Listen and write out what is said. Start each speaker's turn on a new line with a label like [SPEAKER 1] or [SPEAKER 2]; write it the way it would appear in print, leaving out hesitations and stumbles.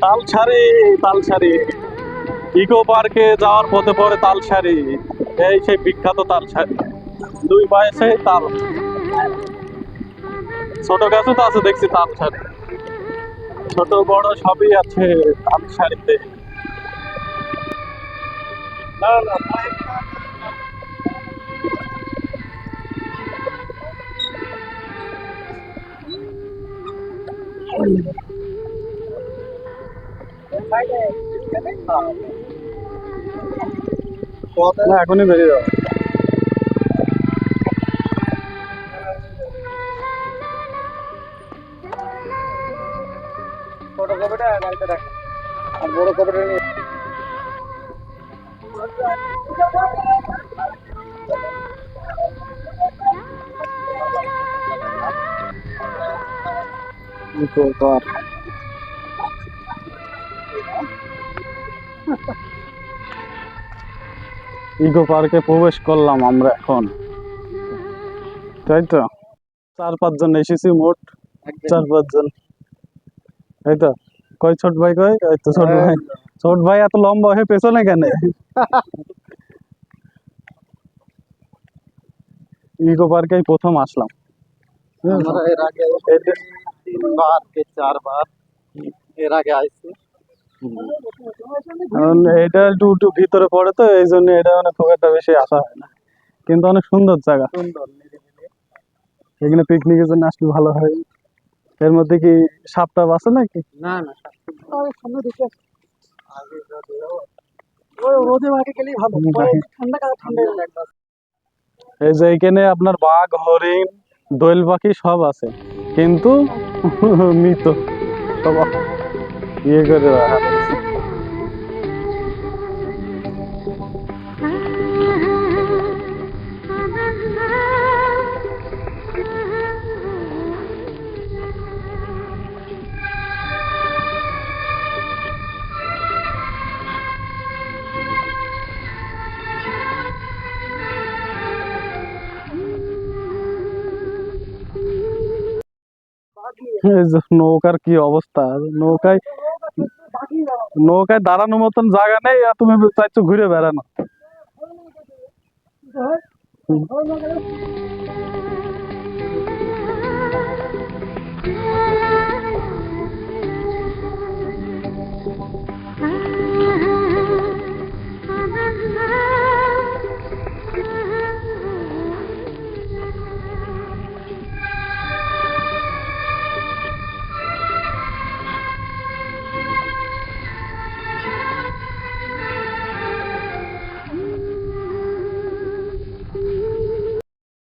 [SPEAKER 1] Talsari, Talsari eco পার্কে যাওয়ার পথে পড়ে তালসারি। এই সেই বিখ্যাত তালসারি, দুই পাশে তাল, ছোট গাছও তো আছে দেখছি তালসারি, ছোট বড় সবই আছে তালসারিতে। না না, না, এখনই বেরিয়ে যাবো। ছোট কপিটা গাড়িতে রাখো, আর বড় কপিটা নিয়ে ইকো পার্ক। ইকো পার্কে প্রবেশ করলাম আমরা এখন, তাই তো 4-5 জন এসেছি মোট, 4-5 জন, তাই তো। কয় ছোট ভাই, কয় এই তো ছোট ভাই। ছোট ভাই এত লম্বা হয়ে পেছনে কেন? ইকো পার্কে প্রথম আসলাম।
[SPEAKER 2] আমরা এর আগে 3বার কি 4বার এর আগে আইছি।
[SPEAKER 1] এটা একটু একটু ভিতরে পড়ে তো এই জন্য এটা মানে খুব একটা বেশি আসা হয় না, কিন্তু অনেক সুন্দর জায়গা।
[SPEAKER 2] সুন্দর নিরিবিলি।
[SPEAKER 1] এখানে পিকনিকের জন্য আসলে ভালো হয়। এর মধ্যে কি সাপ টাপ আছে নাকি?
[SPEAKER 2] না না, সামনে দেখে আগে ওই রোদে মাঠে গেলেই ভালো, ঠান্ডা ঠান্ডা লাগবে।
[SPEAKER 1] এই যে এখানে আপনার বাঘ, হরিণ, দোয়েল পাখি সব আছে, কিন্তু মৃত সব ইয়ে করে রাখা হয়েছে। এই যে নৌকার কি অবস্থা, নৌকায় নৌকায় দাঁড়ানোর মতন জায়গা নেই, আর তুমি চাইছো ঘুরে বেড়ানো।